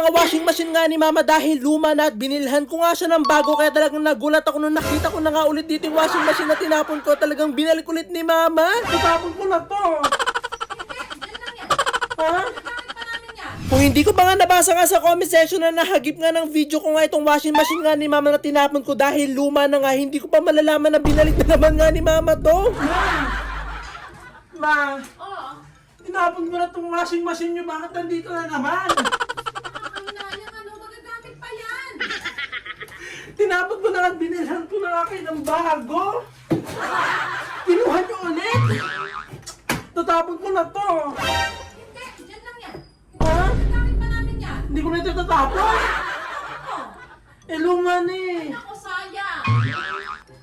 mga washing machine nga ni mama dahil luma na at binilhan ko nga siya ng bago kaya talagang nagulat ako nung nakita ko na nga ulit dito yung washing machine na tinapon ko. Talagang binalik ulit ni mama. Natapon ko na to. Ha? Kung hindi ko pa nga nabasa nga sa comment section na nahagip nga ng video ko nga itong washing machine nga ni mama na tinapon ko dahil luma na nga, hindi ko pa malalaman na binalik na naman nga ni mama to. Ma, tinapon ko na itong washing machine nyo, bakit nandito na naman? Magagamit pa yan. Tinapon ko na at binilhan ko na nga kayo ng bago. Kinuha nyo ulit. Tatapon ko na to. Hindi, dyan lang yan. Ha? Magagamit pa namin yan. Hindi ko na ito tatapon. Eh, luma na eh. Ako, sayang.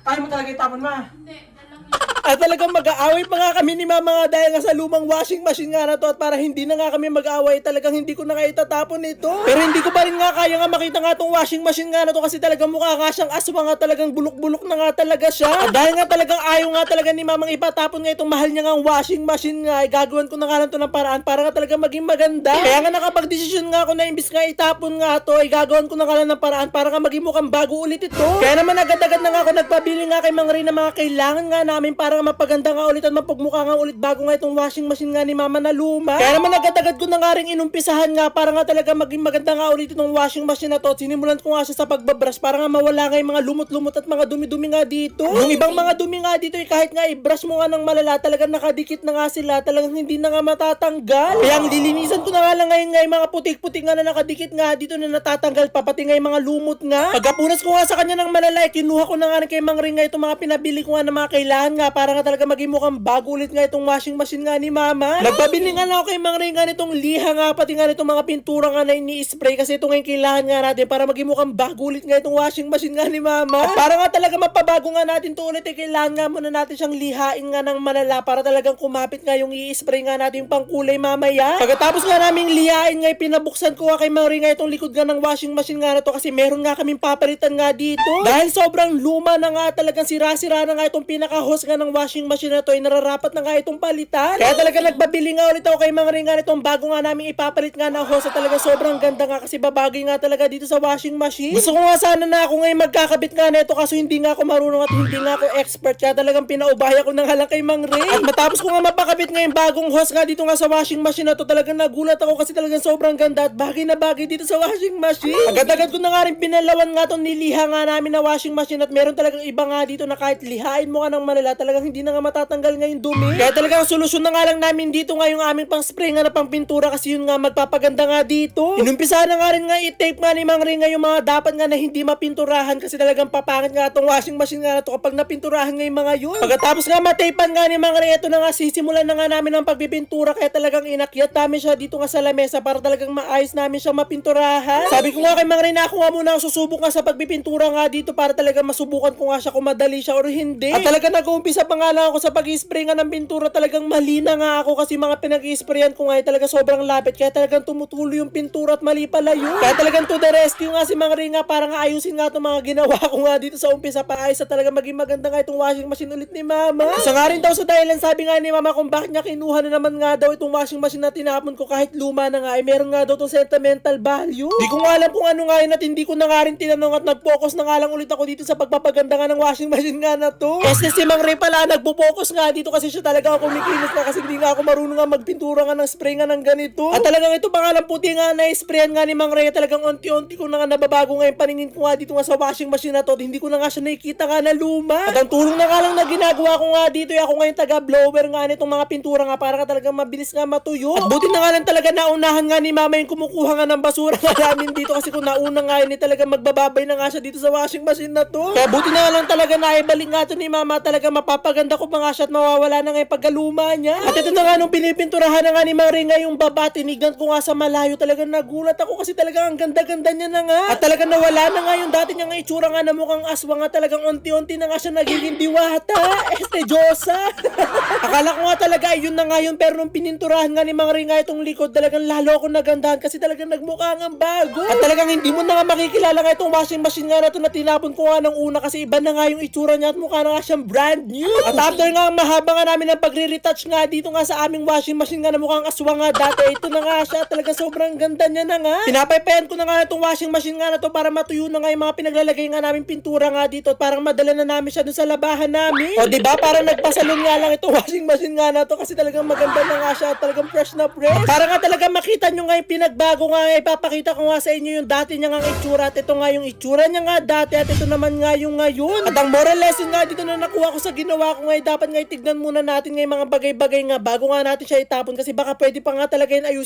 Kaya mo talaga itapon, ma. Hindi, dyan lang yan. At talagang mag-aaway pa nga kami ni mama nga dahil nga sa lumang washing machine nga na to at para hindi na nga kami mag-aaway talagang hindi ko na nga itatapon ito. Pero hindi ko pa rin nga kaya nga makita nga tong washing machine nga na to kasi talagang mukha nga siyang aswang nga talagang bulok-bulok na nga talaga siya. At dahil nga talagang ayaw nga talaga ni mamang ipatapon nga itong mahal niya nga washing machine nga ay gagawin ko na nga lang to ng paraan para nga talaga maging maganda. Kaya nga nakapag-desisyon nga ako na imbis nga itapon nga to ay gagawin ko na nga lang ng paraan para nga maging mukhang bago ulit ito. Kaya naman agad-agad na nga ako nagpabili nga kay Mang Ray ng mga kailangan nga namin para nga mapaganda nga ulit at mapagmukha nga ulit bago nga itong washing machine nga ni mama na luma. Kaya naman agad-agad ko na nga rin inumpisahan nga para nga talaga maging maganda nga ulit itong washing machine na to. At sinimulan ko nga siya sa pagbabrush para nga mawala nga yung mga lumot-lumot at mga dumi-dumi nga dito. Yung ibang mga dumi nga dito kahit nga i-brush mo nga ng malala talagang nakadikit na nga sila, talagang hindi na nga matatanggal. Kaya ang lilinisan ko na nga lang ngayon nga yung mga putik-putik nga na nakadikit nga dito na natatanggal pa, pati nga yung mga lumot nga. Pagkapunas ko nga sa kanya ng malala, kinuha ko na nga kay Mang Ring nga itong mga pinabili ko nga ng mga kailangan nga para nga talaga maging mukhang bago ulit nga itong washing machine nga ni mama. Nagpabili nga na ako kay Mang Ray nga nitong liha nga, pati nga nitong mga pintura nga na ini-spray kasi ito nga yung kailangan nga natin para maging mukhang bago ulit nga itong washing machine nga ni mama. At para nga talaga mapabago nga natin to ulit kailangan nga muna natin siyang lihain nga ng malala para talagang kumapit nga yung i-spray nga natin yung pangkulay mamaya. Pagkatapos nga naming lihain nga pinabuksan ko nga kay Mang Ray nga itong likod nga ng washing machine nga na to kasi meron nga kaming papalitan nga dito. Dahil sobrang luma na nga talagang sira-sira na nga itong pinaka-hose nga ng washing machine na to ay nararapat na nga itong palitan. Kaya talaga nagbabili nga ulit ako kay Mang Ray nga nitong bago nga namin ipapalit nga na hose. Talaga sobrang ganda nga kasi babagay nga talaga dito sa washing machine. Gusto ko nga sana na ako ngayon magkakabit nga nito kaso hindi nga ako marunong at hindi nga ako expert. Kaya talagang pinaubaya ko na nga lang kay Mang Ray. At matapos ko nga mapakabit nga yung bagong hose nga dito nga sa washing machine na to, talagang nagulat ako kasi talagang sobrang ganda at bagay na bagay dito sa washing machine. Agad-agad ko na nga rin pinalawan nga itong niliha nga namin na washing machine at meron talagang iba nga dito na kahit lihain mo nga ng malala talagang hindi na nga matatanggal nga yung dumi. Kaya talagang solusyon na nga lang namin dito nga yung aming pang spray nga na pang pintura kasi yun nga magpapaganda nga dito. Inumpisa na nga rin nga i-tape nga ni Mang Ray nga yung mga dapat nga na hindi mapinturahan kasi talagang papangit nga itong washing machine nga na to kapag napinturahan nga yung mga yun. Pagkatapos nga matapean nga ni Mang Ray, ito na nga sisimulan na nga namin ang pagpipintura kaya talagang inakyat namin siya dito nga sa lamesa para talagang maayos namin siya mapinturahan. Sabi ko nga kay Mang Ray na ako nga muna ang susubok nga sa pagpipintura nga dito para talaga masubukan ko nga siya kung madali siya or hindi. At talaga nag-uumpisa pa nga lang ako sa pag-spray nga ng pintura, talagang mali na nga ako kasi mga pinag-sprayan ko nga ay talaga sobrang lapit kaya talagang tumutulo yung pintura at mali pala yun. Kaya talagang to the rescue nga si Mang Ray nga para nga ayusin nga itong mga ginawa ko nga dito sa umpisa pa ayos at talaga maging maganda nga itong washing machine ulit ni mama. Isa nga rin daw sa dahilan sabi nga ni mama kung bakit niya kinuha na naman nga daw itong washing machine na tinapon ko kahit luma na nga ay meron nga daw itong sentimental value. Di ko nga alam kung ano nga yun at hindi ko na nga rin tinanong at nag-focus na nga lang ulit ako dito sa pagpapaganda nga ng washing machine nga na to. Kasi si Mang Ray pala nagpo-focus nga dito kasi siya talaga ako kumikilos na kasi hindi nga ako marunong nga magpintura nga ng spray nga ng ganito. At talagang ito pa nga lang puti nga na-sprayan nga ni Mang Ray, talagang unti-unti ko na nga nababago nga yung paningin ko nga dito nga sa washing machine na to. Hindi ko na nga siya nakikita nga na luma. At ang tulong na nga lang na ginagawa ko nga dito ay ako nga yung taga-blower nga nitong mga pintura nga para ka talagang mabilis nga matuyo. At buti na nga lang talaga naunahan nga ni mama yung kumukuha nga ng basura nga namin dito kasi kung nauna nga yun talaga magbababay na nga siya dito sa washing machine na to. Kaya buti na nga lang talaga naibalik nga to ni mama, talaga mapapaganda ko pa nga siya at mawawala na nga yung pagkaluma niya. At ito na nga nung pinipinturahan na nga ni Mang Ray nga yung baba, tinignan ko nga sa malayo, talagang nagulat ako kasi talagang ang ganda-ganda niya na nga. At talagang nawala na nga yung dati niya nga itsura nga na mukhang aswang nga, talagang unti-unti na nga siya nagiging diwata. Diyosa. Akala ko nga talaga ayun na nga yun, pero nung pininturahan nga ni Mang Ray nga itong likod, talagang lalo ako nagandahan kasi talagang nagmukha nga bago. At talagang hindi mo na nga makikilala nga itong washing machine nga na ito na tinapon ko nga ng una kasi iba na nga yung itsura niya at mukha na nga siyang brand new. At after nga mahaba nga namin ng pagre-retouch nga dito nga sa aming washing machine nga na mukhang aswang nga dati, ito na nga siya, talaga sobrang ganda niya na nga. Pinapaypayan ko na nga itong washing machine nga na to para matuyo na nga yung mga pinaglalagay nga namin pintura nga dito at parang madala na namin siya dun sa labahan namin. O diba, parang nagpasalon nga lang itong washing machine nga na to kasi talagang maganda na nga siya, talagang fresh na fresh. Para nga talaga makita nyo nga yung pinagbago nga, ipapakita ko nga sa inyo yung dati niya nga itsura at ito nga yung itsura niya nga dati at ito naman nga yung ngayon. At ang moral lesson nga dito na nakuha ko sa ginawa ko nga, dapat nga itignan muna natin nga yung mga bagay-bagay nga bago nga natin siya itapon kasi baka pwede pa nga talaga yun ayusin